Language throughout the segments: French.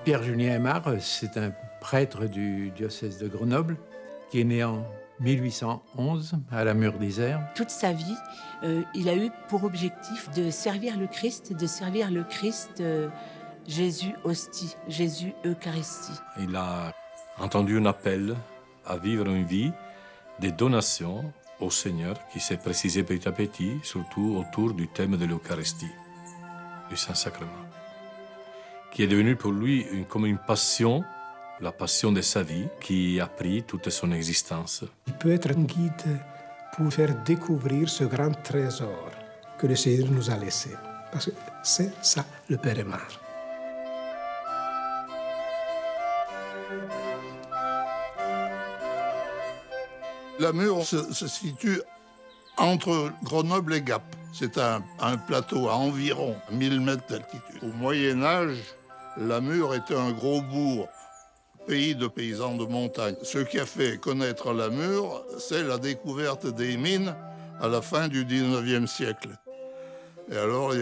Pierre-Julien Aymar, c'est un prêtre du diocèse de Grenoble qui est né en 1811 à la Mure d'Isère. Toute sa vie, il a eu pour objectif de servir le Christ, Jésus hostie, Jésus Eucharistie. Il a entendu un appel à vivre une vie de donation au Seigneur qui s'est précisé petit à petit, surtout autour du thème de l'Eucharistie, du Saint-Sacrement, qui est devenu pour lui comme une passion, la passion de sa vie, qui a pris toute son existence. Il peut être un guide pour faire découvrir ce grand trésor que le Seigneur nous a laissé. Parce que c'est ça, le Père Aymar. La Mure se situe entre Grenoble et Gap. C'est un plateau à environ 1000 mètres d'altitude. Au Moyen-Âge, la Mure était un gros bourg, pays de paysans de montagne. Ce qui a fait connaître la Mure, c'est la découverte des mines à la fin du 19e siècle. Et alors,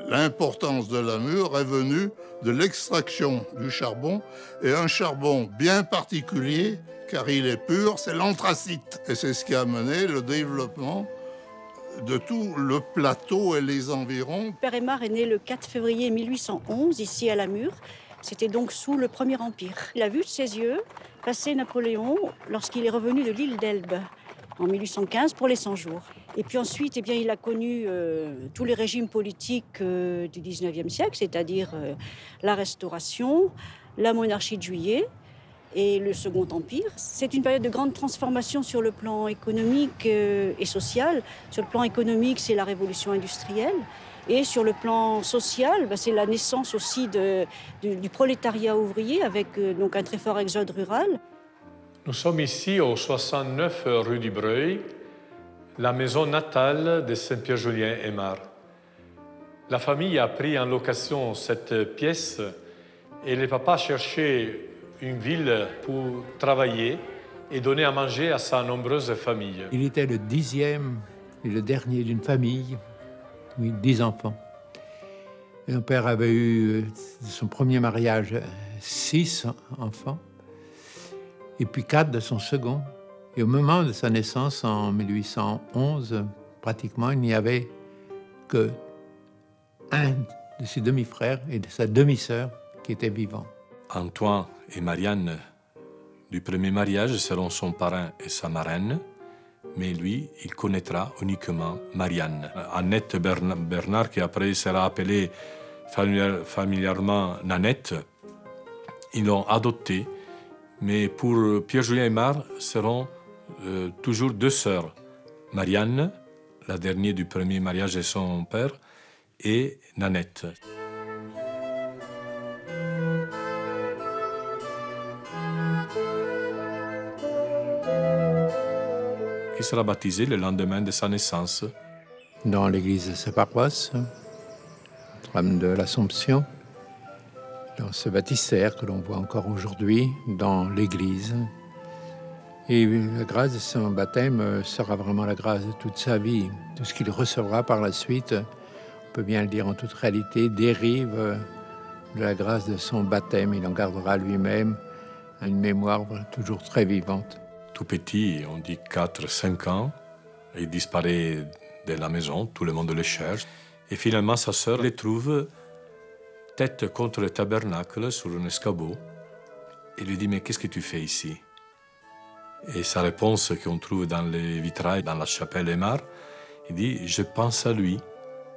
l'importance de la Mure est venue de l'extraction du charbon, et un charbon bien particulier, car il est pur, c'est l'anthracite. Et c'est ce qui a mené le développement de tout le plateau et les environs. Père Aymar est né le 4 février 1811, ici à la Mure. C'était donc sous le Premier Empire. Il a vu de ses yeux passer Napoléon lorsqu'il est revenu de l'île d'Elbe en 1815 pour les 100 jours. Et puis ensuite, il a connu tous les régimes politiques du 19e siècle, c'est-à-dire la Restauration, la monarchie de Juillet et le Second Empire. C'est une période de grande transformation sur le plan économique et social. Sur le plan économique, c'est la révolution industrielle. Et sur le plan social, c'est la naissance aussi du prolétariat ouvrier avec donc un très fort exode rural. Nous sommes ici au 69 rue du Breuil, la maison natale de Saint-Pierre-Julien Aymar. La famille a pris en location cette pièce et le papa cherchait une ville pour travailler et donner à manger à sa nombreuse famille. Il était le 10e et le dernier d'une famille, 10 enfants. Et mon père avait eu, de son premier mariage, 6 enfants, et puis 4 de son second. Et au moment de sa naissance, en 1811, pratiquement, il n'y avait que un de ses demi-frères et de sa demi-sœur qui étaient vivants. Antoine et Marianne du premier mariage seront son parrain et sa marraine, mais lui, il connaîtra uniquement Marianne. Annette Bernard, qui après sera appelée familièrement Nanette, ils l'ont adoptée, mais pour Pierre-Julien Aymar seront toujours 2 sœurs. Marianne, la dernière du premier mariage de son père, et Nanette. Qui sera baptisé le lendemain de sa naissance. Dans l'église de sa paroisse, Notre-Dame de l'Assomption, dans ce baptistère que l'on voit encore aujourd'hui dans l'église. Et la grâce de son baptême sera vraiment la grâce de toute sa vie. Tout ce qu'il recevra par la suite, on peut bien le dire en toute réalité, dérive de la grâce de son baptême. Il en gardera lui-même une mémoire toujours très vivante. Tout petit, on dit 4-5 ans, il disparaît de la maison, tout le monde le cherche. Et finalement, sa sœur le trouve tête contre le tabernacle sur un escabeau et lui dit « Mais qu'est-ce que tu fais ici ?» Et sa réponse qu'on trouve dans les vitrails, dans la chapelle Aymar, il dit « Je pense à lui,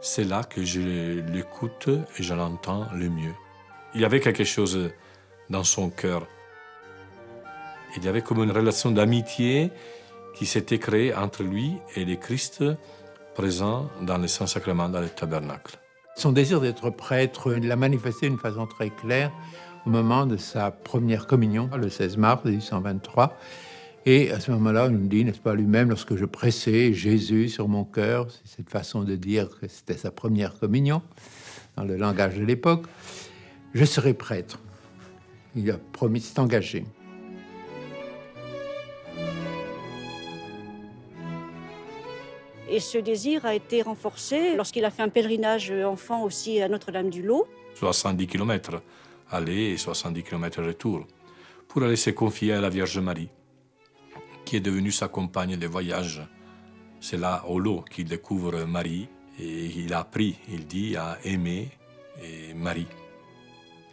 c'est là que je l'écoute et je l'entends le mieux. » Il y avait quelque chose dans son cœur. Il y avait comme une relation d'amitié qui s'était créée entre lui et le Christ présent dans les Saints-Sacrements, dans le tabernacle. Son désir d'être prêtre, il l'a manifesté d'une façon très claire au moment de sa première communion, le 16 mars 1823. Et à ce moment-là, il me dit, n'est-ce pas, lui-même, lorsque je pressais Jésus sur mon cœur, c'est cette façon de dire que c'était sa première communion, dans le langage de l'époque, je serai prêtre. Il a promis, s'est engagé. Et ce désir a été renforcé lorsqu'il a fait un pèlerinage enfant aussi à Notre-Dame-du-Lot. 70 km aller et 70 km retour, pour aller se confier à la Vierge Marie, qui est devenue sa compagne de voyage. C'est là, au lot, qu'il découvre Marie, et il a appris, il dit, à aimer Marie.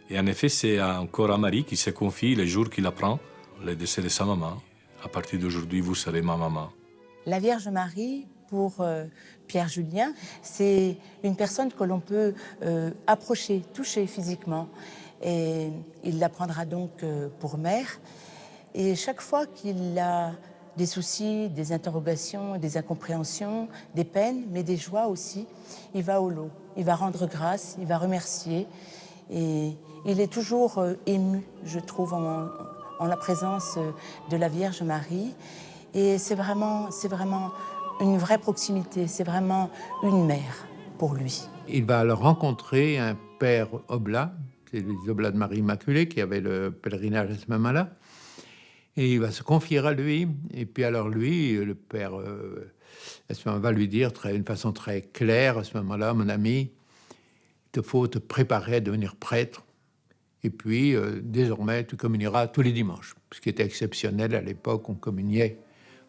Et en effet, c'est encore à Marie qu'il se confie les jours qu'il apprend le décès de sa maman. À partir d'aujourd'hui, vous serez ma maman. La Vierge Marie, pour Pierre Julien, c'est une personne que l'on peut approcher, toucher physiquement. Et il la prendra donc pour mère. Et chaque fois qu'il a des soucis, des interrogations, des incompréhensions, des peines, mais des joies aussi, il va au lot. Il va rendre grâce, il va remercier. Et il est toujours ému, je trouve, en la présence de la Vierge Marie. Et c'est vraiment une vraie proximité, c'est vraiment une mère pour lui. Il va alors rencontrer un père oblat, c'est les Oblats de Marie Immaculée qui avait le pèlerinage à ce moment-là. Et il va se confier à lui. Et puis alors lui, le père, à ce moment va lui dire d'une façon très claire, à ce moment-là, mon ami, il te faut te préparer à devenir prêtre. Et puis, désormais, tu communieras tous les dimanches. Ce qui était exceptionnel à l'époque, on communiait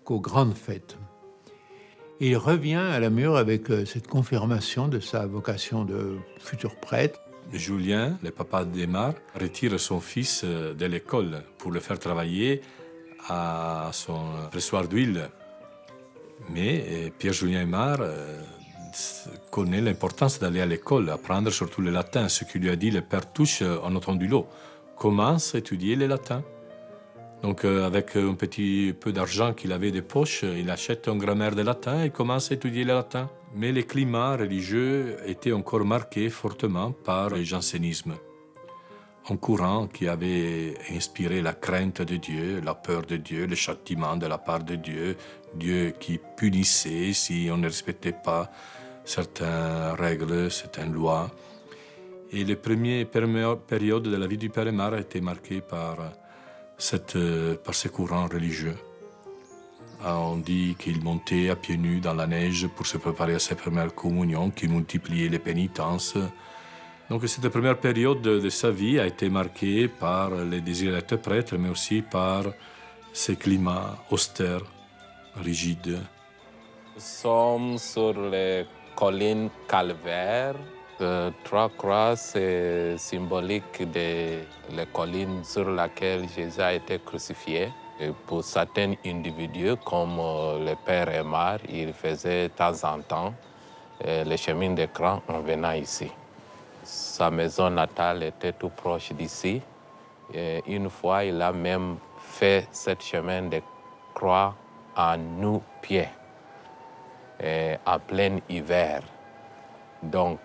qu'aux grandes fêtes. Et il revient à la Mure avec cette confirmation de sa vocation de futur prêtre. Julien, le papa d'Aymar, retire son fils de l'école pour le faire travailler à son pressoir d'huile. Mais Pierre-Julien Aymar connaît l'importance d'aller à l'école, apprendre surtout le latin, ce que lui a dit le père Touche en autant du lot. Commence à étudier le latin. Donc avec un petit peu d'argent qu'il avait des poches, il achète un grammaire de latin et commence à étudier le latin. Mais le climat religieux était encore marqué fortement par le jansénisme. Un courant qui avait inspiré la crainte de Dieu, la peur de Dieu, le châtiment de la part de Dieu, Dieu qui punissait si on ne respectait pas certaines règles, certaines lois. Et les premières périodes de la vie du Père Aymar a été marquée par ces courants religieux. On dit qu'il montait à pieds nus dans la neige pour se préparer à sa première communion, qu'il multipliait les pénitences. Donc cette première période de sa vie a été marquée par le désir d'être prêtre, mais aussi par ce climat austère, rigide. Nous sommes sur les collines calvaires. Trois croix, c'est symbolique des collines sur lesquelles Jésus a été crucifié. Et pour certains individus, comme le père Aymar, il faisait de temps en temps le chemin de croix en venant ici. Sa maison natale était tout proche d'ici. Et une fois, il a même fait ce chemin de croix en nu-pieds, en plein hiver. Donc,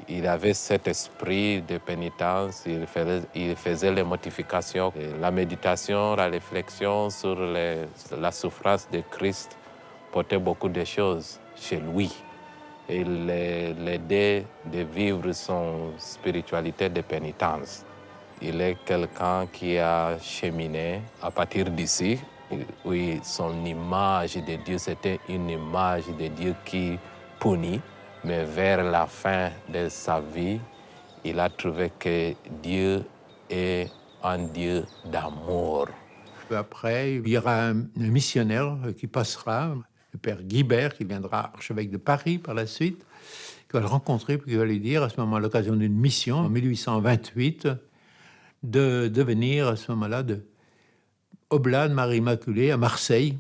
il avait cet esprit de pénitence, il faisait les mortifications, la méditation, la réflexion sur la souffrance de Christ portait beaucoup de choses chez lui. Il l'aidait de vivre son spiritualité de pénitence. Il est quelqu'un qui a cheminé à partir d'ici. Oui, son image de Dieu, c'était une image de Dieu qui punit. Mais vers la fin de sa vie, il a trouvé que Dieu est un Dieu d'amour. Après, il y aura un missionnaire qui passera, le père Guibert, qui viendra archevêque de Paris par la suite, qui va le rencontrer, puis qui va lui dire, à ce moment, à l'occasion d'une mission, en 1828, de devenir, à ce moment-là, de oblat de Marie Immaculée à Marseille,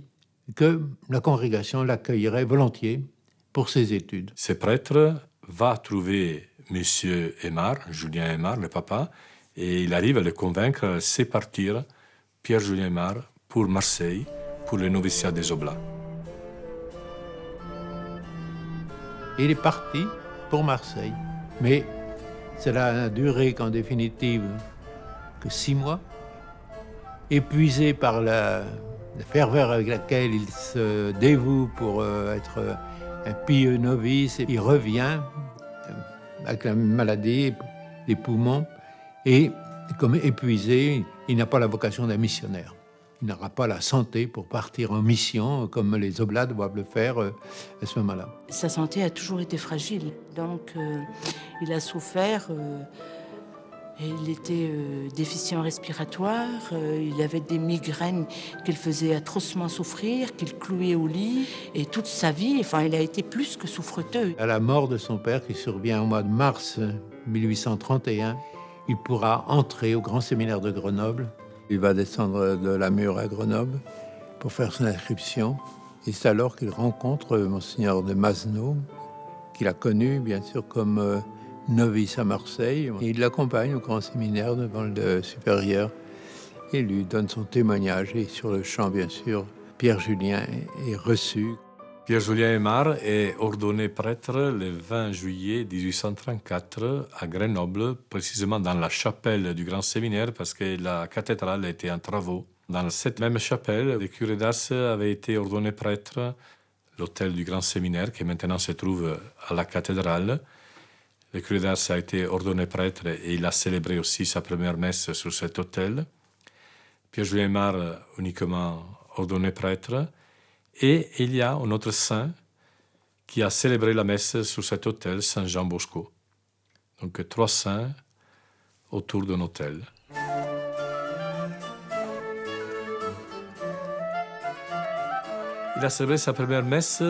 que la congrégation l'accueillerait volontiers pour ses études. Ce prêtre va trouver M. Aymar, Julien Aymar, le papa, et il arrive à le convaincre de laisser partir Pierre-Julien Aymar pour Marseille, pour le noviciat des Oblats. Il est parti pour Marseille, mais cela n'a duré qu'en définitive que 6 mois, épuisé par la ferveur avec laquelle il se dévoue pour être un pieux novice. Il revient avec la maladie des poumons et, comme épuisé, il n'a pas la vocation d'un missionnaire. Il n'aura pas la santé pour partir en mission comme les oblats doivent le faire à ce moment-là. Sa santé a toujours été fragile, donc il a souffert Et il était déficient respiratoire, il avait des migraines qui le faisaient atrocement souffrir, qui le clouaient au lit. Et toute sa vie, enfin, il a été plus que souffreteux. À la mort de son père, qui survient au mois de mars 1831, il pourra entrer au Grand Séminaire de Grenoble. Il va descendre de la Mure à Grenoble pour faire son inscription. Et c'est alors qu'il rencontre Monseigneur de Masneau, qu'il a connu, bien sûr, comme novice à Marseille. Et il l'accompagne au Grand Séminaire devant le supérieur et lui donne son témoignage. Et sur le champ, bien sûr, Pierre Julien est reçu. Pierre Julien Aymar est ordonné prêtre le 20 juillet 1834 à Grenoble, précisément dans la chapelle du Grand Séminaire, parce que la cathédrale était en travaux. Dans cette même chapelle, le curé d'Ars avait été ordonné prêtre, l'hôtel du Grand Séminaire, qui maintenant se trouve à la cathédrale. Le curé d'Ars a été ordonné prêtre et il a célébré aussi sa première messe sur cet hôtel. Pierre Julien Aymar, uniquement ordonné prêtre. Et il y a un autre saint qui a célébré la messe sur cet hôtel, Saint Jean Bosco. Donc 3 saints autour d'un hôtel. Il a célébré sa première messe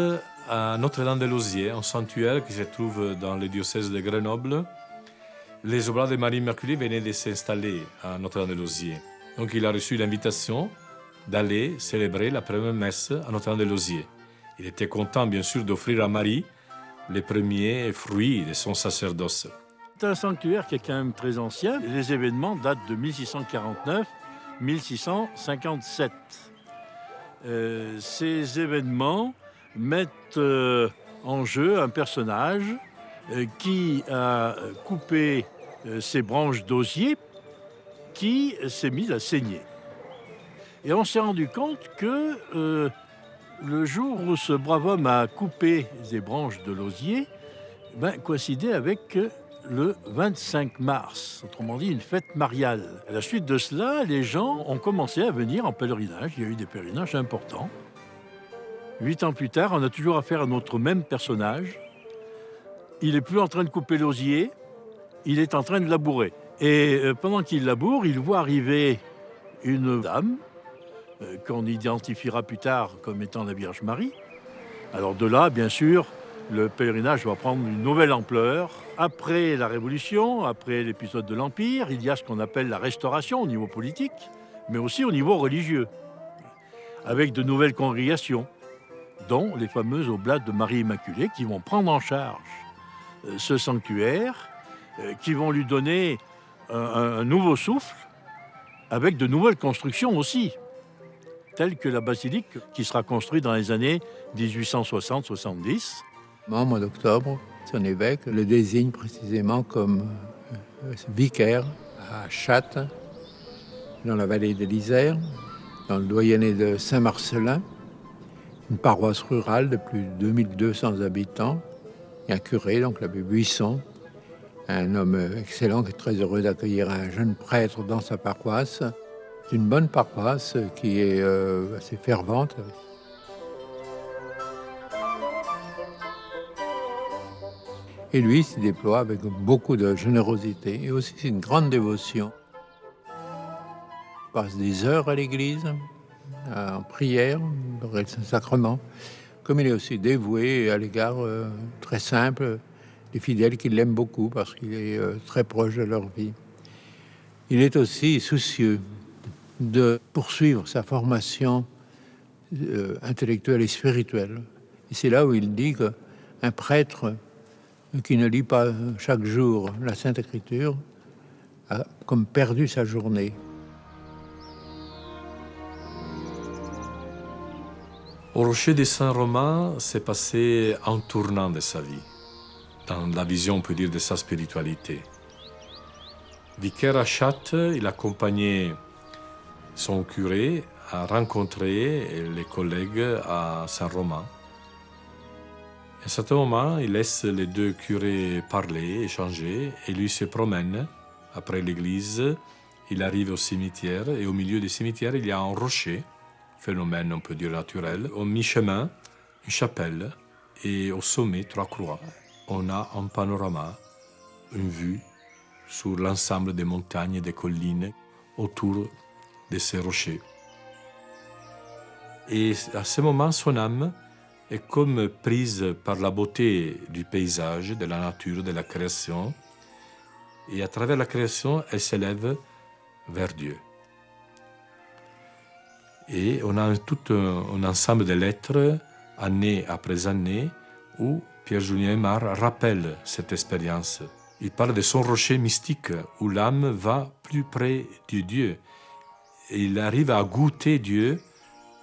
à Notre-Dame-de-Lauzier, un sanctuaire qui se trouve dans le diocèse de Grenoble. Les Oblates de Marie Immaculée venaient de s'installer à Notre-Dame-de-Lauzier. Donc il a reçu l'invitation d'aller célébrer la première messe à Notre-Dame-de-Lauzier. Il était content, bien sûr, d'offrir à Marie les premiers fruits de son sacerdoce. C'est un sanctuaire qui est quand même très ancien. Les événements datent de 1649-1657. Ces événements mettent en jeu un personnage qui a coupé ses branches d'osier qui s'est mis à saigner. Et on s'est rendu compte que le jour où ce brave homme a coupé des branches de l'osier coïncidait avec le 25 mars, autrement dit une fête mariale. À la suite de cela, les gens ont commencé à venir en pèlerinage. Il y a eu des pèlerinages importants. 8 ans plus tard, on a toujours affaire à notre même personnage. Il n'est plus en train de couper l'osier, il est en train de labourer. Et pendant qu'il laboure, il voit arriver une dame qu'on identifiera plus tard comme étant la Vierge Marie. Alors de là, bien sûr, le pèlerinage va prendre une nouvelle ampleur. Après la Révolution, après l'épisode de l'Empire, il y a ce qu'on appelle la Restauration au niveau politique, mais aussi au niveau religieux, avec de nouvelles congrégations, dont les fameuses Oblates de Marie Immaculée, qui vont prendre en charge ce sanctuaire, qui vont lui donner un nouveau souffle, avec de nouvelles constructions aussi, telles que la basilique qui sera construite dans les années 1860-70. Au mois d'octobre, son évêque le désigne précisément comme vicaire à Chattes, dans la vallée de l'Isère, dans le doyenné de Saint-Marcellin, une paroisse rurale de plus de 2200 habitants, et un curé, donc l'abbé Buisson, un homme excellent qui est très heureux d'accueillir un jeune prêtre dans sa paroisse. C'est une bonne paroisse qui est assez fervente. Et lui s'y déploie avec beaucoup de générosité et aussi une grande dévotion. Il passe des heures à l'église, en prière, dans le Saint-Sacrement, comme il est aussi dévoué à l'égard très simple des fidèles qui l'aiment beaucoup parce qu'il est très proche de leur vie. Il est aussi soucieux de poursuivre sa formation intellectuelle et spirituelle. Et c'est là où il dit qu'un prêtre qui ne lit pas chaque jour la Sainte Écriture a comme perdu sa journée. Au Rocher de Saint-Romain s'est passé un tournant de sa vie, dans la vision, on peut dire, de sa spiritualité. Vicaire à Chattes, il accompagnait son curé à rencontrer les collègues à Saint-Romain. À un certain moment, il laisse les deux curés parler, échanger, et lui se promène après l'église. Il arrive au cimetière, et au milieu du cimetière, il y a un rocher, phénomène, on peut dire, naturel. Au mi-chemin, une chapelle, et au sommet, 3 croix. On a un panorama, une vue sur l'ensemble des montagnes et des collines autour de ces rochers. Et à ce moment, son âme est comme prise par la beauté du paysage, de la nature, de la création. Et à travers la création, elle s'élève vers Dieu. Et on a tout un ensemble de lettres, année après année, où Pierre-Julien Aymar rappelle cette expérience. Il parle de son rocher mystique, où l'âme va plus près de Dieu. Et il arrive à goûter Dieu,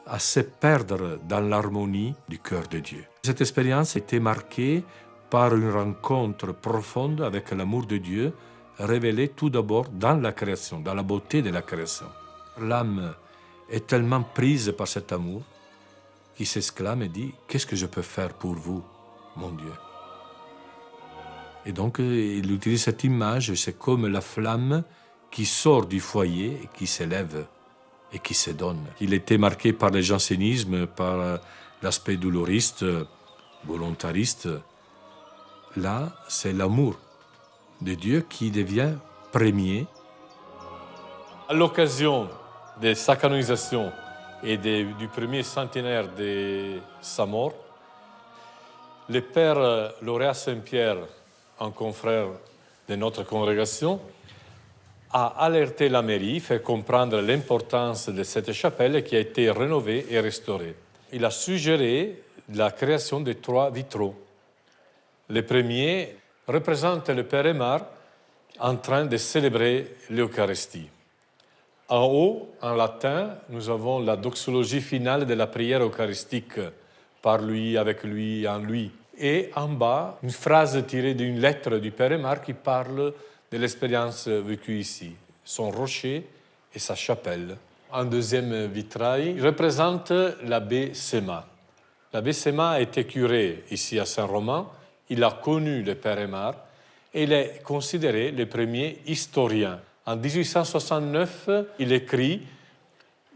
à se perdre dans l'harmonie du cœur de Dieu. Cette expérience a été marquée par une rencontre profonde avec l'amour de Dieu, révélé tout d'abord dans la création, dans la beauté de la création. L'âme est tellement prise par cet amour qu'il s'exclame et dit « Qu'est-ce que je peux faire pour vous, mon Dieu ?» Et donc, il utilise cette image, c'est comme la flamme qui sort du foyer et qui s'élève et qui se donne. Il était marqué par le jansénisme, par l'aspect douloriste, volontariste. Là, c'est l'amour de Dieu qui devient premier. À l'occasion de sa canonisation et du premier centenaire de sa mort, le père lauréat Saint-Pierre, un confrère de notre congrégation, a alerté la mairie, fait comprendre l'importance de cette chapelle qui a été rénovée et restaurée. Il a suggéré la création de 3 vitraux. Le premier représente le Père Aymar en train de célébrer l'Eucharistie. En haut, en latin, nous avons la doxologie finale de la prière eucharistique, par lui, avec lui, en lui. Et en bas, une phrase tirée d'une lettre du Père Aymar qui parle de l'expérience vécue ici, son rocher et sa chapelle. En deuxième vitrail, il représente l'abbé Sema. L'abbé Sema a été curé ici à Saint-Romain. Il a connu le Père Aymar et il est considéré le premier historien. En 1869, il écrit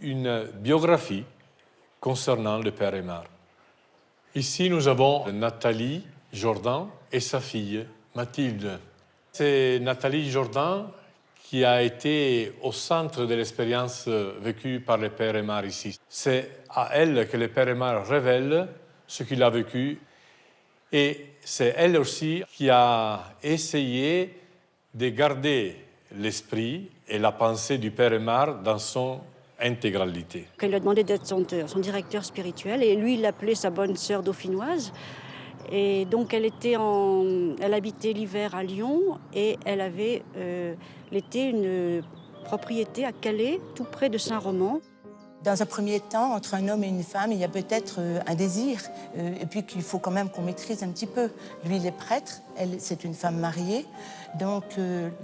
une biographie concernant le Père Aymar. Ici, nous avons Nathalie Jordan et sa fille Mathilde. C'est Nathalie Jordan qui a été au centre de l'expérience vécue par le Père Aymar ici. C'est à elle que le Père Aymar révèle ce qu'il a vécu. Et c'est elle aussi qui a essayé de garder l'esprit et la pensée du Père Aymar dans son intégralité. Elle lui a demandé d'être son directeur spirituel et lui, il l'appelait sa bonne sœur dauphinoise. Et donc, elle habitait l'hiver à Lyon et elle avait l'été une propriété à Calais, tout près de Saint-Romain. Dans un premier temps, entre un homme et une femme, il y a peut-être un désir, et puis qu'il faut quand même qu'on maîtrise un petit peu. Lui, il est prêtre, elle, c'est une femme mariée. Donc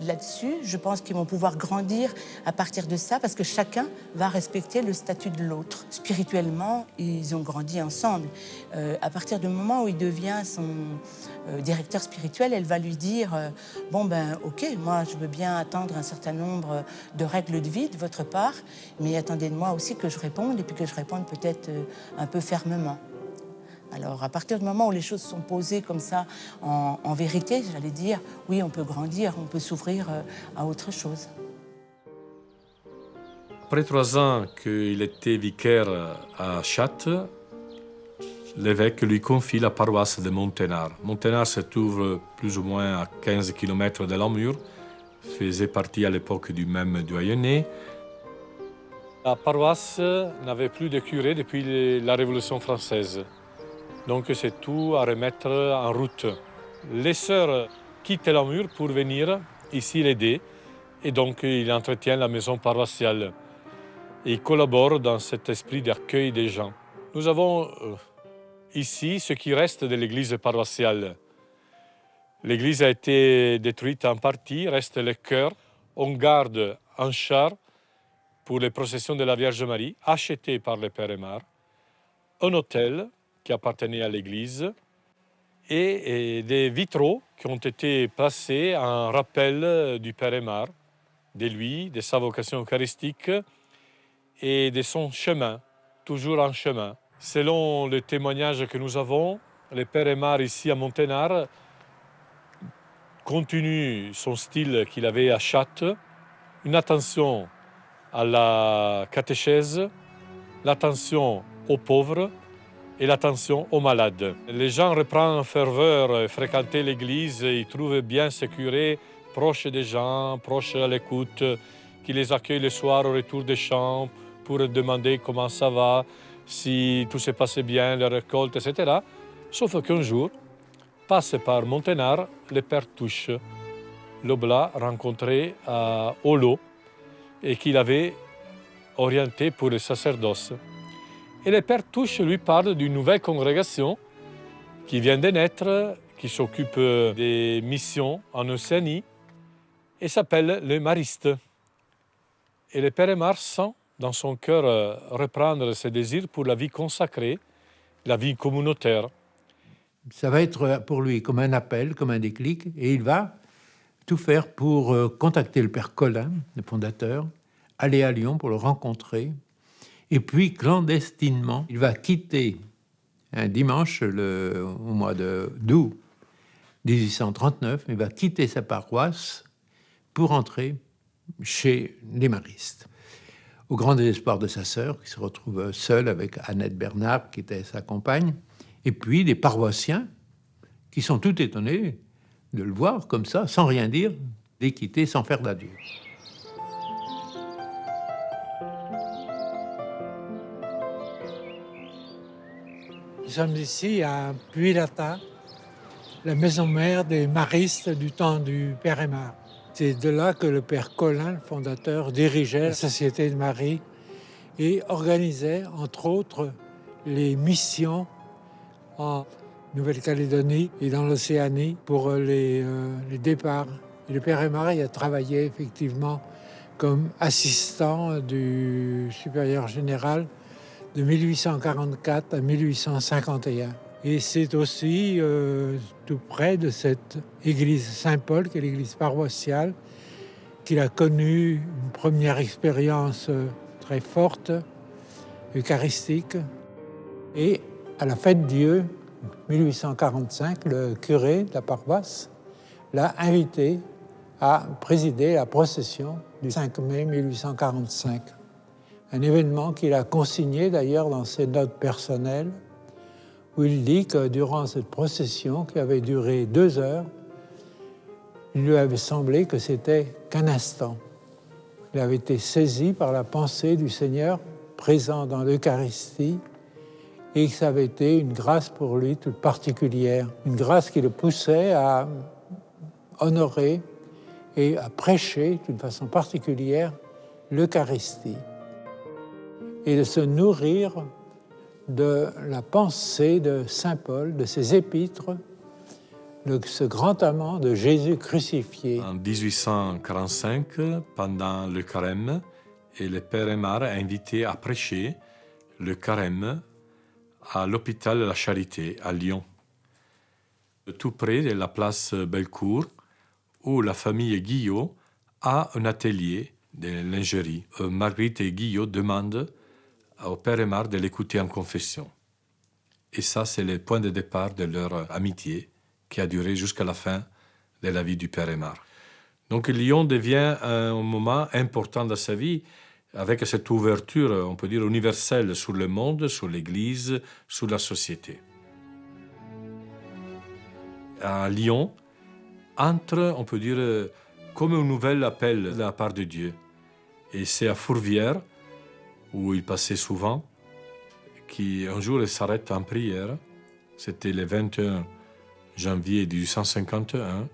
là-dessus, je pense qu'ils vont pouvoir grandir à partir de ça, parce que chacun va respecter le statut de l'autre. Spirituellement, ils ont grandi ensemble. À partir du moment où il devient son directeur spirituel, elle va lui dire bon ben ok, moi je veux bien attendre un certain nombre de règles de vie de votre part, mais attendez de moi aussi que je réponde, et puis que je réponde peut-être un peu fermement. Alors, à partir du moment où les choses sont posées comme ça, en vérité, j'allais dire, oui, on peut grandir, on peut s'ouvrir à autre chose. Après 3 ans qu'il était vicaire à Châtes, l'évêque lui confie la paroisse de Monténard. Monténard se trouve plus ou moins à 15 km de Namur, faisait partie à l'époque du même doyenné. La paroisse n'avait plus de curé depuis la Révolution française. Donc c'est tout à remettre en route. Les sœurs quittent Namur pour venir ici l'aider et donc il entretient la maison paroissiale. Et il collabore dans cet esprit d'accueil des gens. Nous avons ici ce qui reste de l'église paroissiale. L'église a été détruite en partie, reste le chœur. On garde un char pour les processions de la Vierge Marie, acheté par le Père Aymar, un autel qui appartenait à l'église, et des vitraux qui ont été placés en rappel du Père Aymar, de lui, de sa vocation eucharistique et de son chemin, toujours en chemin. Selon le témoignage que nous avons, le Père Aymar ici à Monténard continue son style qu'il avait à Châtes, une attention à la catéchèse, l'attention aux pauvres et l'attention aux malades. Les gens reprennent ferveur, fréquenter l'église, ils trouvent bien ce curé proche des gens, proche à l'écoute, qui les accueille le soir au retour des champs pour demander comment ça va, si tout se passe bien, la récolte, etc. Sauf qu'un jour, passe par Monténard le père Touche, l'oblat rencontré à Olo et qu'il avait orienté pour le sacerdoce. Et le père Touche lui parle d'une nouvelle congrégation qui vient de naître, qui s'occupe des missions en Océanie et s'appelle les Maristes. Et le père Aymar sent dans son cœur reprendre ses désirs pour la vie consacrée, la vie communautaire. Ça va être pour lui comme un appel, comme un déclic, et il va tout faire pour contacter le père Colin, le fondateur, aller à Lyon pour le rencontrer, et puis clandestinement, il va quitter un dimanche au mois d'août 1839, il va quitter sa paroisse pour entrer chez les Maristes. Au grand désespoir de sa sœur, qui se retrouve seule avec Annette Bernard, qui était sa compagne, et puis des paroissiens qui sont tout étonnés de le voir comme ça, sans rien dire, les quitter sans faire d'adieu. Nous sommes ici à Puy-Lata, la maison mère des Maristes du temps du père Aymar. C'est de là que le père Colin, le fondateur, dirigeait la Société de Marie et organisait, entre autres, les missions en Nouvelle-Calédonie et dans l'Océanie pour les départs. Et le père Aymar a travaillé effectivement comme assistant du supérieur général de 1844 à 1851. Et c'est aussi tout près de cette église Saint-Paul, qui est l'église paroissiale, qu'il a connu une première expérience très forte, eucharistique. Et à la fête Dieu, 1845, le curé de la paroisse l'a invité à présider la procession du 5 mai 1845. Un événement qu'il a consigné d'ailleurs dans ses notes personnelles, où il dit que durant cette procession, qui avait duré 2 heures, il lui avait semblé que c'était qu'un instant. Il avait été saisi par la pensée du Seigneur présent dans l'Eucharistie et que ça avait été une grâce pour lui toute particulière, une grâce qui le poussait à honorer et à prêcher d'une façon particulière l'Eucharistie et de se nourrir de la pensée de saint Paul, de ses épîtres, de ce grand amant de Jésus crucifié. En 1845, pendant le carême, et le père Aymar a invité à prêcher le carême à l'hôpital de la Charité à Lyon, tout près de la place Bellecour, où la famille Guillot a un atelier de lingerie. Marguerite et Guillot demandent au père Aymar de l'écouter en confession. Et ça, c'est le point de départ de leur amitié qui a duré jusqu'à la fin de la vie du père Aymar. Donc Lyon devient un moment important dans sa vie avec cette ouverture, on peut dire, universelle sur le monde, sur l'Église, sur la société. À Lyon, entre, on peut dire, comme un nouvel appel de la part de Dieu. Et c'est à Fourvière, où il passait souvent, qu'un jour il s'arrête en prière. C'était le 21 janvier 1851.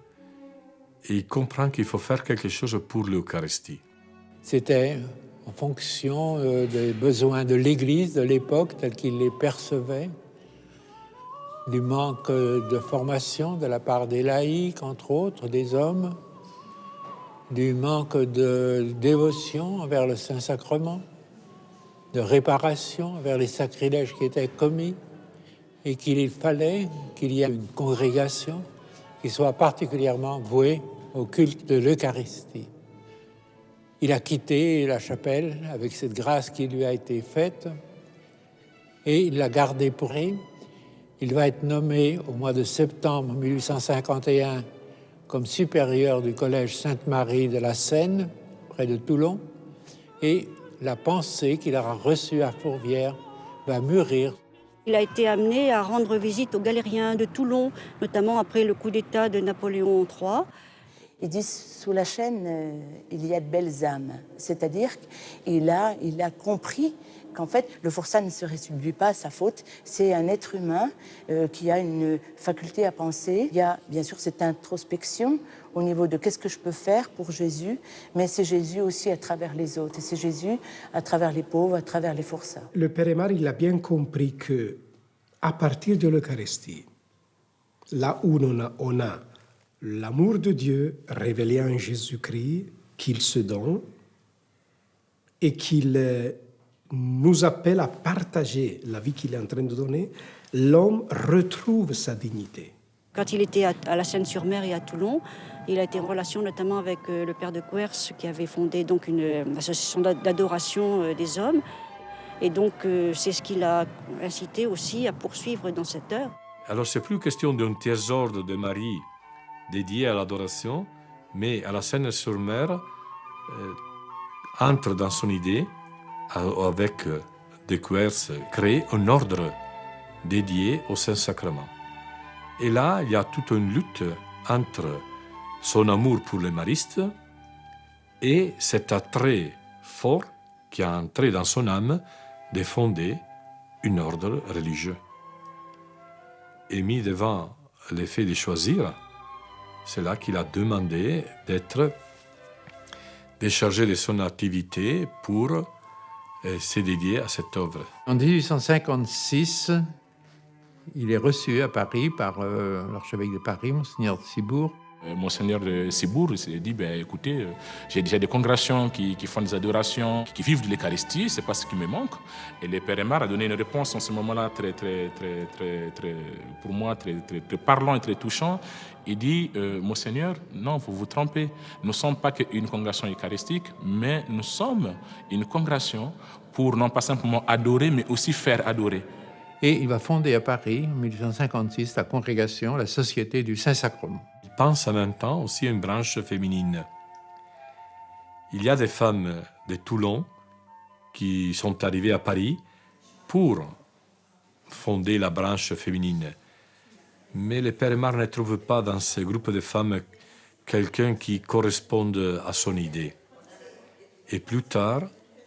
Et il comprend qu'il faut faire quelque chose pour l'Eucharistie. C'était en fonction des besoins de l'Église de l'époque, tel qu'il les percevait, du manque de formation de la part des laïcs, entre autres, des hommes, du manque de dévotion envers le Saint-Sacrement, de réparation envers les sacrilèges qui étaient commis, et qu'il fallait qu'il y ait une congrégation qui soit particulièrement vouée au culte de l'Eucharistie. Il a quitté la chapelle avec cette grâce qui lui a été faite et il l'a gardée pour lui. Il va être nommé au mois de septembre 1851 comme supérieur du collège Sainte-Marie de la Seine, près de Toulon, et la pensée qu'il aura reçue à Fourvière va mûrir. Il a été amené à rendre visite aux galériens de Toulon, notamment après le coup d'État de Napoléon III. Ils disent sous la chaîne, il y a de belles âmes. C'est-à-dire qu'il a compris qu'en fait, le forçat ne se réduit pas à sa faute. C'est un être humain qui a une faculté à penser. Il y a bien sûr cette introspection au niveau de qu'est-ce que je peux faire pour Jésus, mais c'est Jésus aussi à travers les autres. Et c'est Jésus à travers les pauvres, à travers les forçats. Le Père Aymar, il a bien compris que à partir de l'Eucharistie, là où on a l'amour de Dieu révélé en Jésus-Christ, qu'il se donne et qu'il nous appelle à partager la vie qu'il est en train de donner, l'homme retrouve sa dignité. Quand il était à la Seine-sur-Mer et à Toulon, il a été en relation notamment avec le père de Coers, qui avait fondé donc une association d'adoration des hommes. Et donc c'est ce qui l'a incité aussi à poursuivre dans cette œuvre. Alors c'est plus question d'un trésor de Marie dédié à l'adoration, mais à la Seine-sur-Mer entre dans son idée avec de Coers créer un ordre dédié au Saint-Sacrement. Et là, il y a toute une lutte entre son amour pour les maristes et cet attrait fort qui a entré dans son âme de fonder un ordre religieux. Et mis devant le fait de choisir, c'est là qu'il a demandé d'être déchargé de son activité pour se dédier à cette œuvre. En 1856, il est reçu à Paris par l'archevêque de Paris, Monseigneur de Cibourg. Monseigneur de Cibourg s'est dit, écoutez, j'ai déjà des congrégations qui font des adorations, qui vivent de l'Eucharistie, c'est pas ce qui me manque. Et le Père Aymar a donné une réponse en ce moment-là pour moi, très parlant et très touchant. Il dit, Monseigneur, non, vous vous trompez. Nous ne sommes pas qu'une congrégation eucharistique, mais nous sommes une congrégation pour non pas simplement adorer, mais aussi faire adorer. Et il va fonder à Paris, en 1856, la congrégation, la Société du Saint-Sacrement. Il pense en même temps aussi à une branche féminine. Il y a des femmes de Toulon qui sont arrivées à Paris pour fonder la branche féminine. Mais le Père Aymar ne trouve pas dans ce groupe de femmes quelqu'un qui corresponde à son idée. Et plus tard,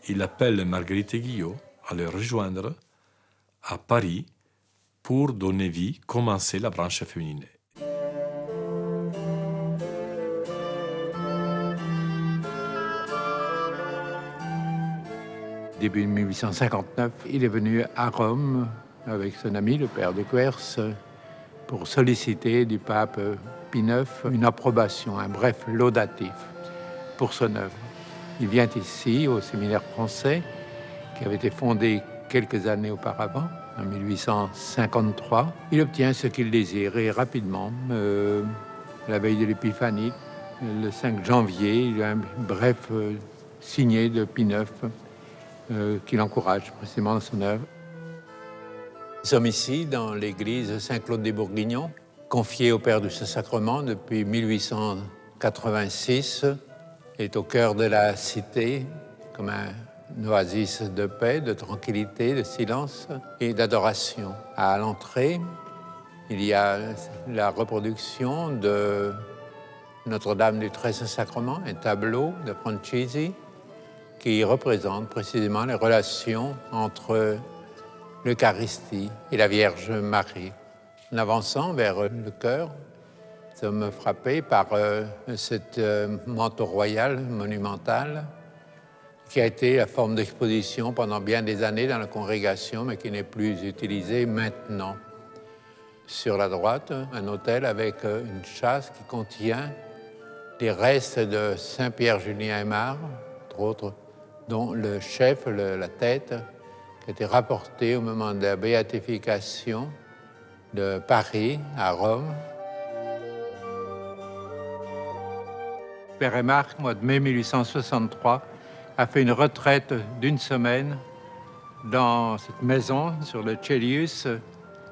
il appelle Marguerite Guillot à le rejoindre à Paris pour donner vie, commencer la branche féminine. Début 1859, il est venu à Rome avec son ami, le père de Coers, pour solliciter du pape Pie IX une approbation, un bref laudatif pour son œuvre. Il vient ici au séminaire français qui avait été fondé quelques années auparavant, en 1853. Il obtient ce qu'il désire et rapidement, la veille de l'Épiphanie, le 5 janvier, il y a un bref signé de Pie IX qui l'encourage précisément dans son œuvre. Nous sommes ici dans l'église Saint-Claude des Bourguignons, confiée au Père du Saint-Sacrement depuis 1886. Elle est au cœur de la cité, comme un oasis de paix, de tranquillité, de silence et d'adoration. À l'entrée, il y a la reproduction de Notre-Dame du Très Saint-Sacrement, un tableau de Francisi qui représente précisément les relations entre l'Eucharistie et la Vierge Marie. En avançant vers le chœur, nous sommes frappés par cette manteau royal monumental qui a été la forme d'exposition pendant bien des années dans la congrégation, mais qui n'est plus utilisée maintenant. Sur la droite, un autel avec une châsse qui contient les restes de Saint-Pierre Julien Aymar, entre autres, dont le chef, la tête, qui a été rapporté au moment de la béatification de Paris à Rome. Père Aymar, au mois de mai 1863, a fait une retraite d'une semaine dans cette maison sur le Celius,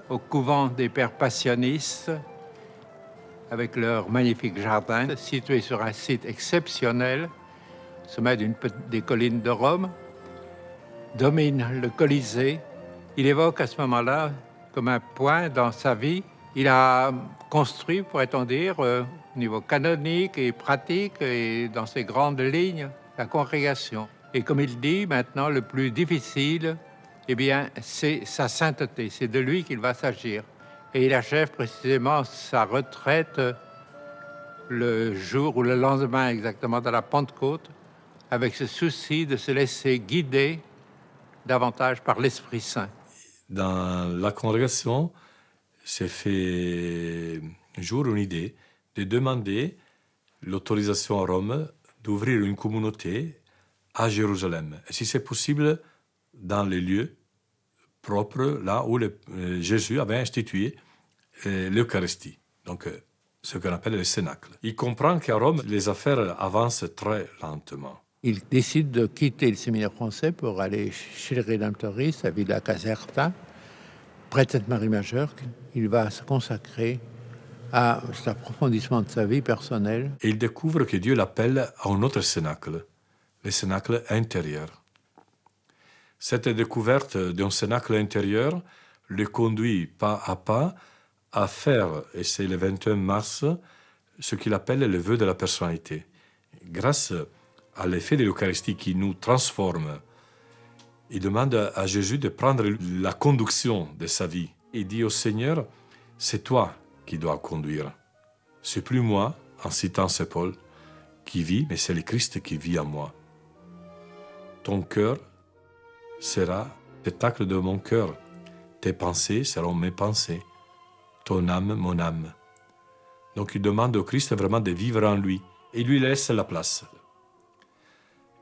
au couvent des Pères Passionistes, avec leur magnifique jardin, situé sur un site exceptionnel, au sommet des collines de Rome, domine le Colisée. Il évoque à ce moment-là, comme un point dans sa vie, il a construit, pourrait-on dire, au niveau canonique et pratique et dans ses grandes lignes, la congrégation. Et comme il dit, maintenant, le plus difficile, eh bien, c'est sa sainteté, c'est de lui qu'il va s'agir. Et il achève précisément sa retraite le jour ou le lendemain exactement de la Pentecôte, avec ce souci de se laisser guider davantage par l'Esprit Saint. Dans la congrégation, s'est fait jour une idée de demander l'autorisation à Rome d'ouvrir une communauté à Jérusalem. Et si c'est possible, dans les lieux propres, là où Jésus avait institué l'Eucharistie, donc ce qu'on appelle le Cénacle. Il comprend qu'à Rome, les affaires avancent très lentement. Il décide de quitter le séminaire français pour aller chez les Rédemptoristes à Villa Caserta, près de Sainte-Marie-Majeure. Il va se consacrer à cet approfondissement de sa vie personnelle. Et il découvre que Dieu l'appelle à un autre cénacle, le cénacle intérieur. Cette découverte d'un cénacle intérieur le conduit pas à faire, et c'est le 21 mars, ce qu'il appelle le vœu de la personnalité. Grâce à l'effet de l'Eucharistie qui nous transforme, il demande à Jésus de prendre la conduction de sa vie. Il dit au Seigneur, c'est toi qui dois conduire. C'est plus moi, en citant Saint Paul, qui vit, mais c'est le Christ qui vit en moi. Ton cœur sera le spectacle de mon cœur. Tes pensées seront mes pensées. Ton âme, mon âme. Donc il demande au Christ vraiment de vivre en lui et lui laisse la place.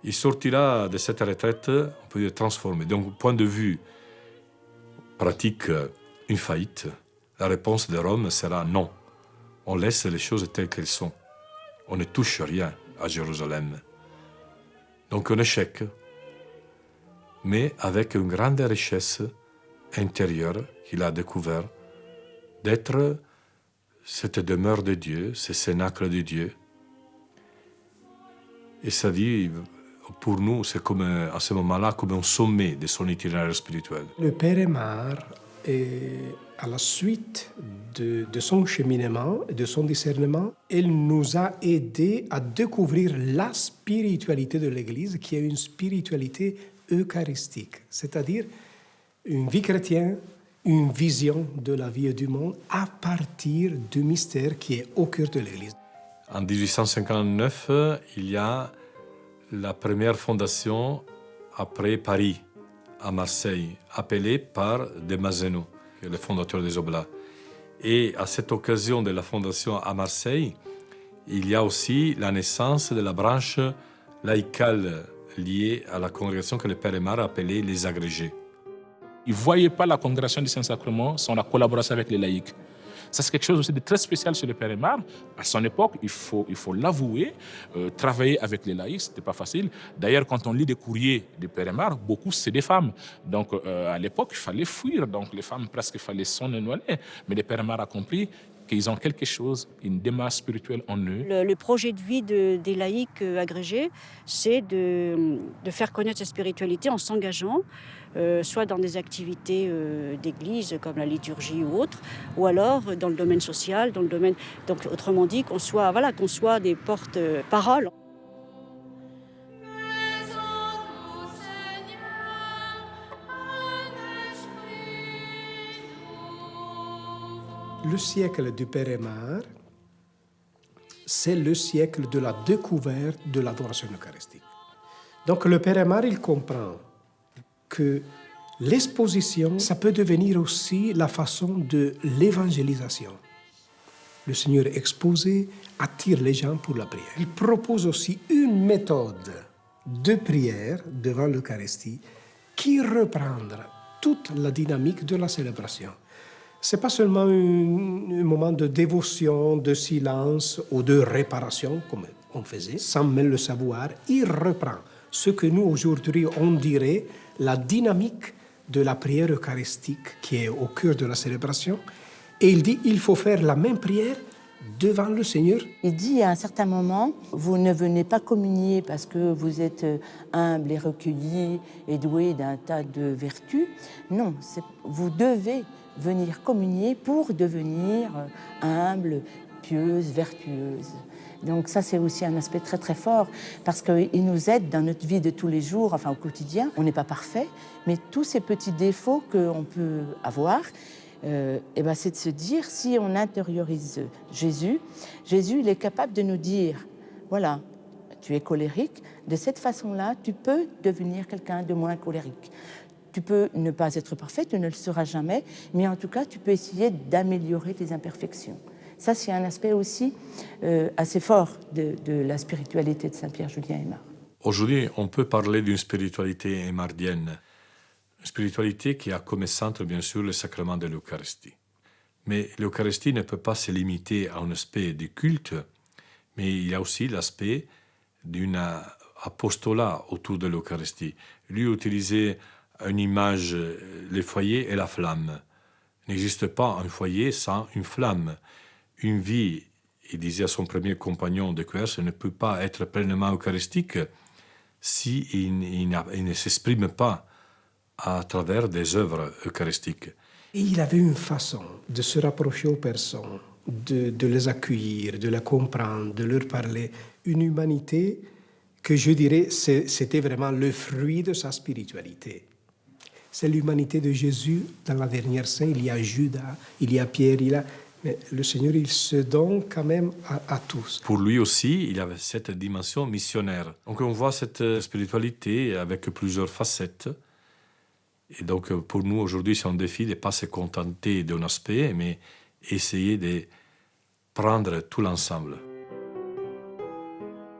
Il sortira de cette retraite, on peut dire transformé. Donc, au point de vue pratique, une faillite. La réponse de Rome sera non. On laisse les choses telles qu'elles sont. On ne touche rien à Jérusalem. Donc, un échec, mais avec une grande richesse intérieure qu'il a découvert, d'être cette demeure de Dieu, ce cénacle de Dieu. Et sa vie, pour nous, c'est comme à ce moment-là comme un sommet de son itinéraire spirituel. Le Père Aymar, à la suite de son cheminement et de son discernement, il nous a aidés à découvrir la spiritualité de l'Église, qui est une spiritualité eucharistique, c'est-à-dire une vie chrétienne, une vision de la vie et du monde à partir du mystère qui est au cœur de l'Église. En 1859, il y a la première fondation après Paris, à Marseille, appelée par de Mazenot, qui est le fondateur des Oblats. Et à cette occasion de la fondation à Marseille, il y a aussi la naissance de la branche laïcale liée à la congrégation que le Père Aymar appelait les agrégés. Ils ne voyaient pas la congrégation du Saint-Sacrement sans la collaboration avec les laïcs. Ça, c'est quelque chose aussi de très spécial chez le Père Aymar. À son époque, il faut l'avouer, travailler avec les laïcs, ce n'était pas facile. D'ailleurs, quand on lit des courriers du Père Aymar, beaucoup, c'est des femmes. Donc, à l'époque, il fallait fuir. Donc, les femmes, presque, il fallait s'en éloigner. Mais le Père Aymar a compris qu'ils ont quelque chose, une démarche spirituelle en eux. Le projet de vie des laïcs agrégés, c'est de faire connaître cette spiritualité en s'engageant, soit dans des activités d'église comme la liturgie ou autre, ou alors dans le domaine social, dans le domaine, donc autrement dit qu'on soit des porte-paroles. Le siècle du Père Aymar, c'est le siècle de la découverte de l'adoration eucharistique. Donc le Père Aymar, il comprend que l'exposition, ça peut devenir aussi la façon de l'évangélisation. Le Seigneur exposé attire les gens pour la prière. Il propose aussi une méthode de prière devant l'Eucharistie qui reprendra toute la dynamique de la célébration. Ce n'est pas seulement un moment de dévotion, de silence ou de réparation, comme on faisait, sans même le savoir. Il reprend ce que nous, aujourd'hui, on dirait la dynamique de la prière eucharistique qui est au cœur de la célébration. Et il dit il faut faire la même prière devant le Seigneur. Il dit à un certain moment, vous ne venez pas communier parce que vous êtes humble et recueilli et doué d'un tas de vertus. Non, vous devez venir communier pour devenir humble, pieuse, vertueuse. Donc ça, c'est aussi un aspect très très fort parce qu'il nous aide dans notre vie de tous les jours, enfin au quotidien. On n'est pas parfait, mais tous ces petits défauts qu'on peut avoir, c'est de se dire, si on intériorise Jésus, il est capable de nous dire, voilà, tu es colérique, de cette façon-là, tu peux devenir quelqu'un de moins colérique. Tu peux ne pas être parfait, tu ne le seras jamais, mais en tout cas, tu peux essayer d'améliorer tes imperfections. Ça, c'est un aspect aussi assez fort de la spiritualité de Saint-Pierre Julien Aymar. Aujourd'hui, on peut parler d'une spiritualité aymardienne. Une spiritualité qui a comme centre, bien sûr, le sacrement de l'Eucharistie. Mais l'Eucharistie ne peut pas se limiter à un aspect du culte, mais il y a aussi l'aspect d'un apostolat autour de l'Eucharistie. Lui utilisait une image, le foyer et la flamme. Il n'existe pas un foyer sans une flamme. Une vie, il disait à son premier compagnon de Quers, ne peut pas être pleinement eucharistique si il ne s'exprime pas à travers des œuvres eucharistiques. Et il avait une façon de se rapprocher aux personnes, de les accueillir, de les comprendre, de leur parler. Une humanité que je dirais, c'était vraiment le fruit de sa spiritualité. C'est l'humanité de Jésus. Dans la dernière scène, il y a Judas, il y a Pierre, mais le Seigneur, il se donne quand même à tous. Pour lui aussi, il avait cette dimension missionnaire. Donc on voit cette spiritualité avec plusieurs facettes. Et donc, pour nous, aujourd'hui, c'est un défi de ne pas se contenter d'un aspect, mais essayer de prendre tout l'ensemble.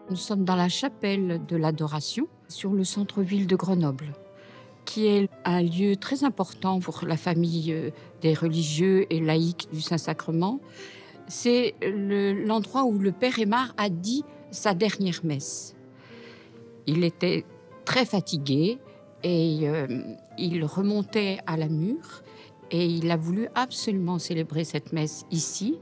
Nous sommes dans la chapelle de l'adoration, sur le centre-ville de Grenoble, qui est un lieu très important pour la famille des religieux et laïcs du Saint-Sacrement. C'est l'endroit où le Père Aymar a dit sa dernière messe. Il était très fatigué, et il remontait à la Mure et il a voulu absolument célébrer cette messe ici.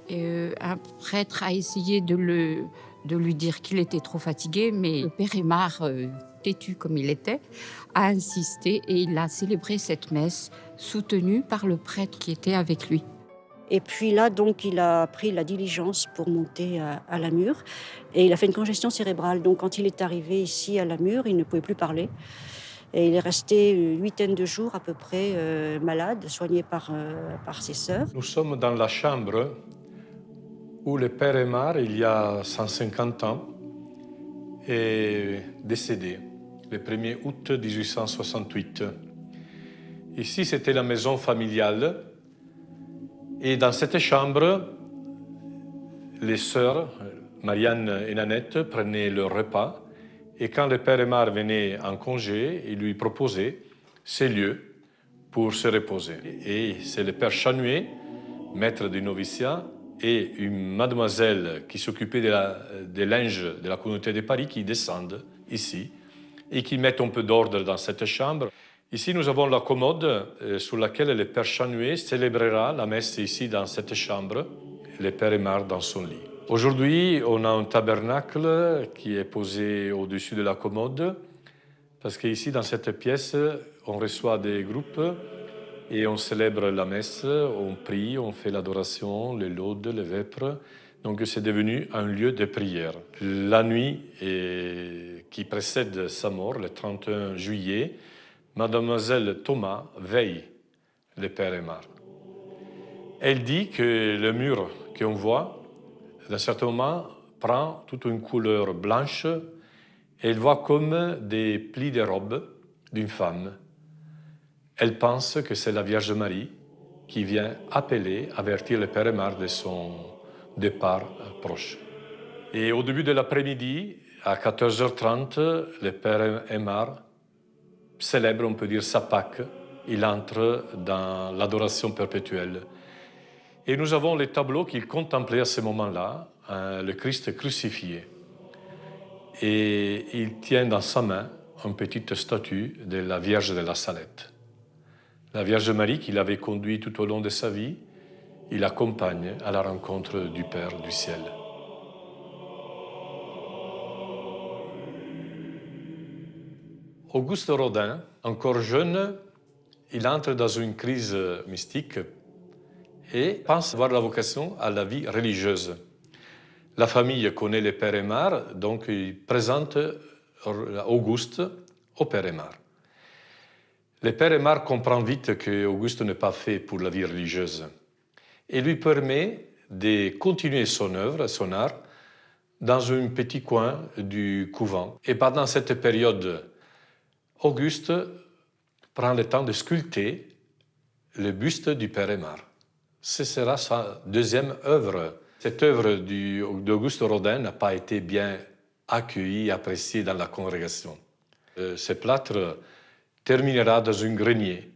Un prêtre a essayé de lui dire qu'il était trop fatigué, mais le Père Aymar, têtu comme il était, a insisté et il a célébré cette messe soutenu par le prêtre qui était avec lui. Et puis là, donc, il a pris la diligence pour monter à la Mure et il a fait une congestion cérébrale. Donc, quand il est arrivé ici à la Mure, il ne pouvait plus parler. Et il est resté une huitaine de jours à peu près malade, soigné par ses sœurs. Nous sommes dans la chambre où le Père Aymar, il y a 150 ans, est décédé, le 1er août 1868. Ici, c'était la maison familiale. Et dans cette chambre, les sœurs, Marianne et Nanette, prenaient leur repas. Et quand le Père Aymar venait en congé, il lui proposait ces lieux pour se reposer. Et c'est le Père Chanuet, maître du noviciat, et une mademoiselle qui s'occupait des linges de la communauté de Paris qui descendent ici et qui mettent un peu d'ordre dans cette chambre. Ici, nous avons la commode sur laquelle le Père Chanuet célébrera la messe ici dans cette chambre, le Père Aymar dans son lit. Aujourd'hui, on a un tabernacle qui est posé au-dessus de la commode parce qu'ici, dans cette pièce, on reçoit des groupes et on célèbre la messe, on prie, on fait l'adoration, les laudes, les vêpres. Donc, c'est devenu un lieu de prière. La nuit qui précède sa mort, le 31 juillet, Mademoiselle Thomas veille le Père Aymar. Elle dit que le mur qu'on voit, d'un certain moment, prend toute une couleur blanche et elle voit comme des plis de robe d'une femme. Elle pense que c'est la Vierge Marie qui vient appeler, avertir le Père Aymar de son départ proche. Et au début de l'après-midi, à 14h30, le Père Aymar célèbre, on peut dire, sa Pâque. Il entre dans l'adoration perpétuelle. Et nous avons les tableaux qu'il contemplait à ce moment-là, le Christ crucifié. Et il tient dans sa main une petite statue de la Vierge de la Salette. La Vierge Marie qu'il avait conduite tout au long de sa vie il accompagne à la rencontre du Père du ciel. Auguste Rodin, encore jeune, il entre dans une crise mystique et pense avoir la vocation à la vie religieuse. La famille connaît le Père Aymar, donc il présente Auguste au Père Aymar. Le Père Aymar comprend vite qu'Auguste n'est pas fait pour la vie religieuse et lui permet de continuer son œuvre, son art, dans un petit coin du couvent. Et pendant cette période, Auguste prend le temps de sculpter le buste du Père Aymar. Ce sera sa deuxième œuvre. Cette œuvre d'Auguste Rodin n'a pas été bien accueillie et appréciée dans la congrégation. Ce plâtre terminera dans un grenier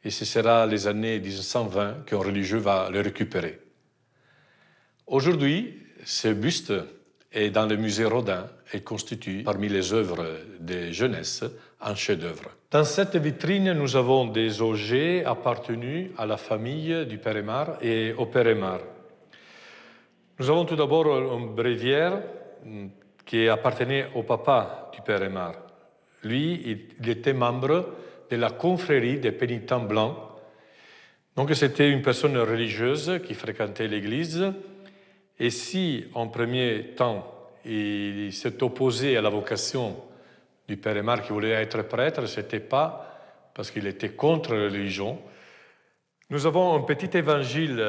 et ce sera les années 1920 qu'un religieux va le récupérer. Aujourd'hui, ce buste est dans le musée Rodin et constitue parmi les œuvres de jeunesse un chef-d'œuvre. Dans cette vitrine, nous avons des objets appartenus à la famille du Père Aymar et au Père Aymar. Nous avons tout d'abord une bréviaire qui appartenait au papa du Père Aymar. Lui, il était membre de la confrérie des pénitents blancs. Donc c'était une personne religieuse qui fréquentait l'église. Et si, en premier temps, il s'est opposé à la vocation du Père Aymar qui voulait être prêtre, ce n'était pas parce qu'il était contre la religion. Nous avons un petit évangile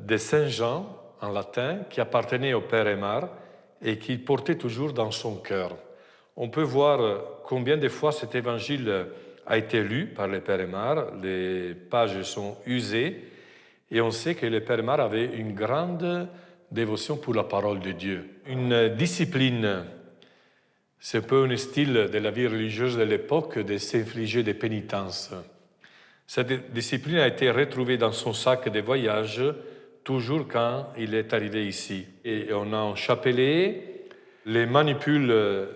de Saint Jean en latin qui appartenait au Père Aymar et qu'il portait toujours dans son cœur. On peut voir combien de fois cet évangile a été lu par le Père Aymar. Les pages sont usées et on sait que le Père Aymar avait une grande dévotion pour la parole de Dieu. Une discipline, c'est un peu un style de la vie religieuse de l'époque de s'infliger des pénitences. Cette discipline a été retrouvée dans son sac de voyage toujours quand il est arrivé ici. Et on a un chapelet, les manipules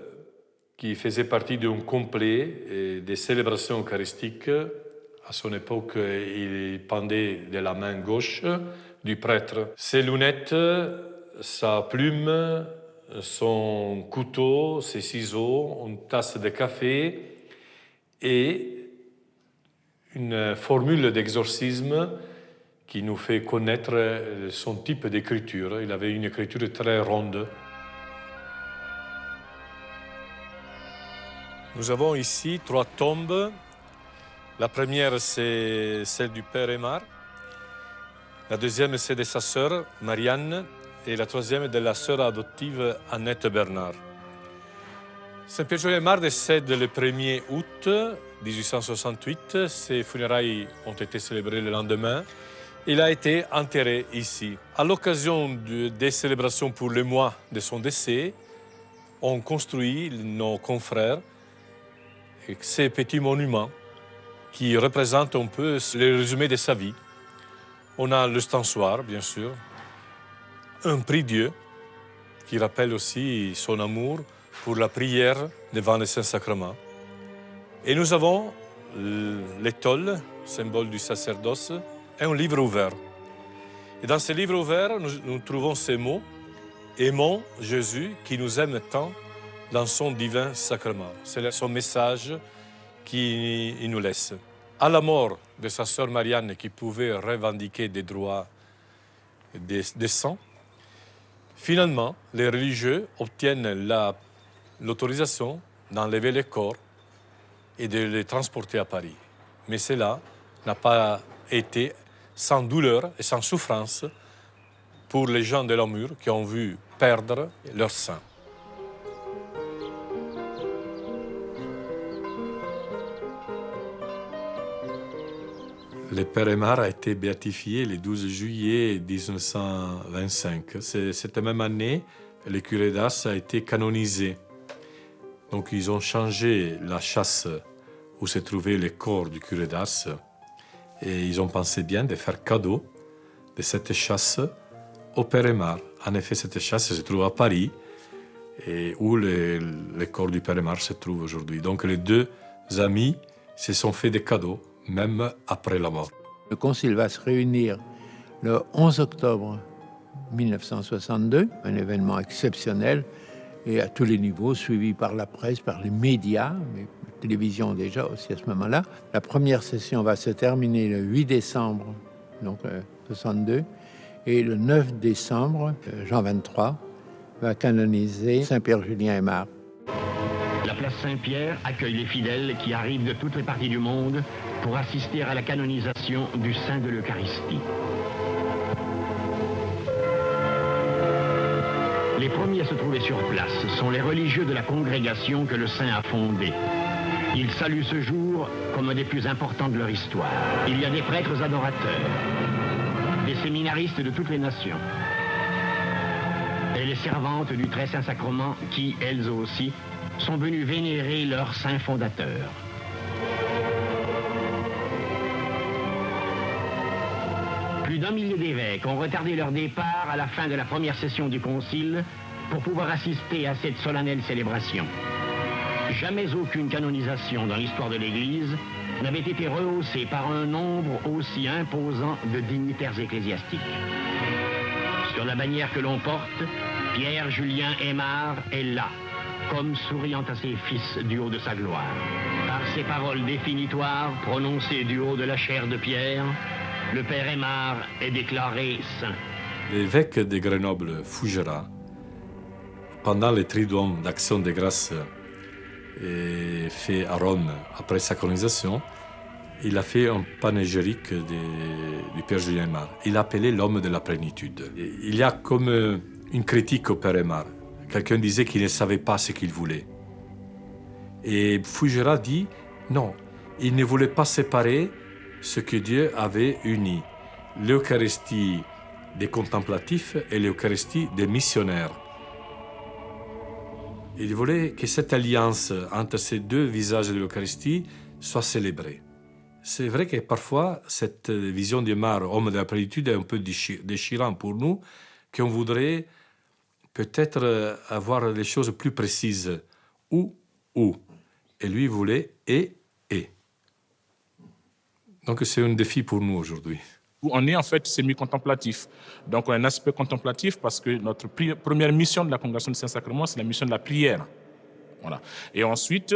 qui faisaient partie d'un complet des célébrations eucharistiques. À son époque, il pendait de la main gauche du prêtre. Ses lunettes, sa plume, son couteau, ses ciseaux, une tasse de café et une formule d'exorcisme qui nous fait connaître son type d'écriture. Il avait une écriture très ronde. Nous avons ici 3 tombes. La première, c'est celle du Père Aymar. La deuxième, c'est de sa sœur, Marianne. Et la troisième, de la sœur adoptive, Annette Bernard. Saint-Pierre Jolien Aymar décède le 1er août 1868. Ses funérailles ont été célébrées le lendemain. Il a été enterré ici. À l'occasion des célébrations pour le mois de son décès, on construit, nos confrères, ces petits monuments qui représentent un peu le résumé de sa vie. On a le stançoir, bien sûr, un prie-Dieu qui rappelle aussi son amour pour la prière devant le Saint-Sacrement. Et nous avons l'étole, symbole du sacerdoce, et un livre ouvert. Et dans ce livre ouvert, nous trouvons ces mots « Aimons Jésus qui nous aime tant dans son divin sacrement ». C'est son message qu'il nous laisse. À la mort de sa sœur Marianne, qui pouvait revendiquer des droits des saints, finalement, les religieux obtiennent l'autorisation d'enlever les corps et de les transporter à Paris. Mais cela n'a pas été sans douleur et sans souffrance pour les gens de Namur qui ont vu perdre leur sang. Le Père Aymar a été béatifié le 12 juillet 1925. Cette même année, le curé d'Ars a été canonisé. Donc ils ont changé la châsse où se trouvait le corps du curé d'Ars et ils ont pensé bien de faire cadeau de cette chasse au Père Aymar. En effet, cette chasse se trouve à Paris et où le corps du Père Aymar se trouve aujourd'hui. Donc les deux amis se sont fait des cadeaux, même après la mort. Le concile va se réunir le 11 octobre 1962, un événement exceptionnel et à tous les niveaux, suivi par la presse, par les médias, mais la télévision déjà aussi à ce moment-là. La première session va se terminer le 8 décembre, donc 62, et le 9 décembre, Jean XXIII va canoniser Saint-Pierre Julien Aymar. La place Saint-Pierre accueille les fidèles qui arrivent de toutes les parties du monde pour assister à la canonisation du Saint de l'Eucharistie. Les premiers à se trouver sur place sont les religieux de la congrégation que le Saint a fondée. Ils saluent ce jour comme un des plus importants de leur histoire. Il y a des prêtres adorateurs, des séminaristes de toutes les nations, et les servantes du Très Saint Sacrement qui, elles aussi, sont venues vénérer leur saint fondateur. Plus d'1 millier d'évêques ont retardé leur départ à la fin de la première session du Concile pour pouvoir assister à cette solennelle célébration. Jamais aucune canonisation dans l'histoire de l'Église n'avait été rehaussée par un nombre aussi imposant de dignitaires ecclésiastiques. Sur la bannière que l'on porte, Pierre Julien Aymar est là, comme souriant à ses fils du haut de sa gloire. Par ces paroles définitoires prononcées du haut de la chair de Pierre, le père Aymar est déclaré saint. L'évêque de Grenoble, Fougerat, pendant le triduum d'Action de grâce fait à Rome après sa canonisation, il a fait un panégyrique du père Julien Aymar. Il l'a appelé l'homme de la plénitude. Il y a comme une critique au père Aymar. Quelqu'un disait qu'il ne savait pas ce qu'il voulait. Et Fougerat dit non, il ne voulait pas séparer ce que Dieu avait uni, l'Eucharistie des contemplatifs et l'Eucharistie des missionnaires. Il voulait que cette alliance entre ces deux visages de l'Eucharistie soit célébrée. C'est vrai que parfois, cette vision d'Aymar, homme de la plénitude, est un peu déchirant pour nous, qu'on voudrait peut-être avoir les choses plus précises. Où. Et lui voulait et. Donc c'est un défi pour nous aujourd'hui. On est en fait semi-contemplatif. Donc on a un aspect contemplatif parce que notre première mission de la Congrégation du Saint-Sacrement, c'est la mission de la prière. Voilà. Et ensuite,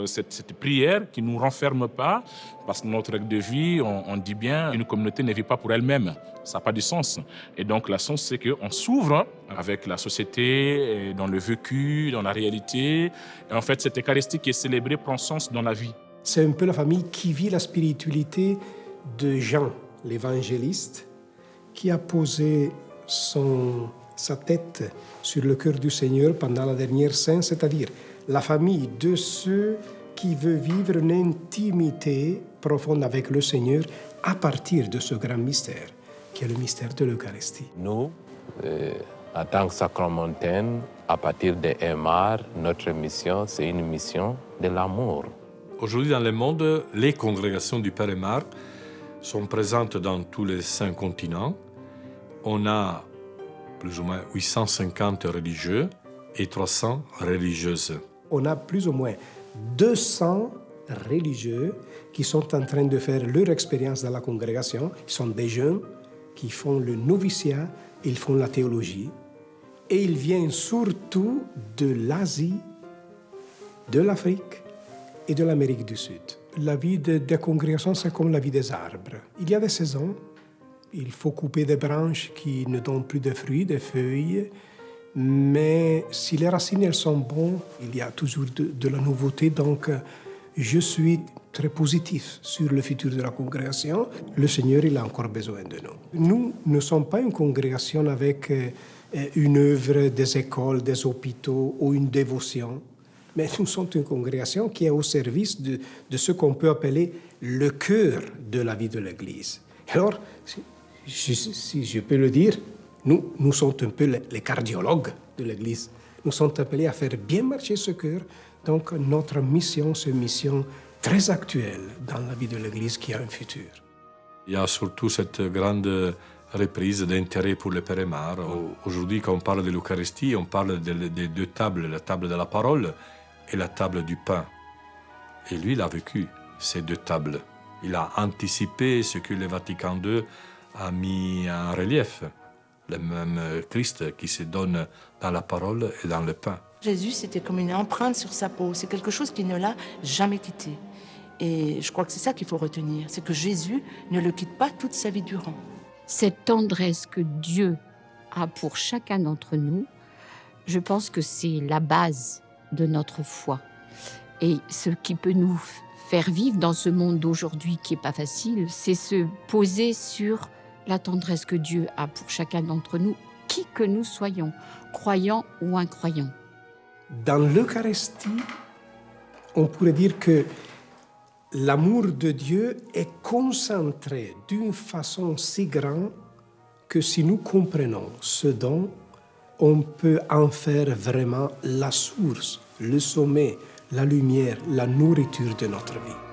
cette prière qui ne nous renferme pas, parce que notre règle de vie, on dit bien, une communauté ne vit pas pour elle-même. Ça n'a pas de sens. Et donc, la sens, c'est qu'on s'ouvre avec la société, dans le vécu, dans la réalité. Et en fait, cette Eucharistie qui est célébrée prend sens dans la vie. C'est un peu la famille qui vit la spiritualité de Jean, l'évangéliste, qui a posé sa tête sur le cœur du Seigneur pendant la dernière Sainte, c'est-à-dire la famille de ceux qui veulent vivre une intimité profonde avec le Seigneur à partir de ce grand mystère, qui est le mystère de l'Eucharistie. Nous, en tant que sacramentains, à partir de Aymar, notre mission, c'est une mission de l'amour. Aujourd'hui, dans le monde, les congrégations du Père Aymar sont présentes dans tous les 5 continents. On a plus ou moins 850 religieux et 300 religieuses. On a plus ou moins 200 religieux qui sont en train de faire leur expérience dans la congrégation. Ils sont des jeunes qui font le noviciat, ils font la théologie. Et ils viennent surtout de l'Asie, de l'Afrique et de l'Amérique du Sud. La vie des congrégations, c'est comme la vie des arbres. Il y a des saisons. Il faut couper des branches qui ne donnent plus de fruits, des feuilles. Mais si les racines elles sont bonnes, il y a toujours de la nouveauté. Donc, je suis très positif sur le futur de la congrégation. Le Seigneur, il a encore besoin de nous. Nous ne sommes pas une congrégation avec une œuvre, des écoles, des hôpitaux ou une dévotion. Mais nous sommes une congrégation qui est au service de ce qu'on peut appeler le cœur de la vie de l'Église. Alors, si je peux le dire, nous sommes un peu les cardiologues de l'Église. Nous sommes appelés à faire bien marcher ce cœur. Donc, notre mission, c'est une mission très actuelle dans la vie de l'Église qui a un futur. Il y a surtout cette grande reprise d'intérêt pour le Père Aymar. Aujourd'hui, quand on parle de l'Eucharistie, on parle des 2 tables, la table de la parole et la table du pain. Et lui, il a vécu ces 2 tables. Il a anticipé ce que le Vatican II a mis en relief le même Christ qui se donne dans la parole et dans le pain. Jésus, c'était comme une empreinte sur sa peau. C'est quelque chose qui ne l'a jamais quitté. Et je crois que c'est ça qu'il faut retenir, c'est que Jésus ne le quitte pas toute sa vie durant. Cette tendresse que Dieu a pour chacun d'entre nous, je pense que c'est la base de notre foi. Et ce qui peut nous faire vivre dans ce monde d'aujourd'hui qui n'est pas facile, c'est se poser sur la tendresse que Dieu a pour chacun d'entre nous, qui que nous soyons, croyants ou incroyants. Dans l'Eucharistie, on pourrait dire que l'amour de Dieu est concentré d'une façon si grande que si nous comprenons ce don, on peut en faire vraiment la source, le sommet, la lumière, la nourriture de notre vie.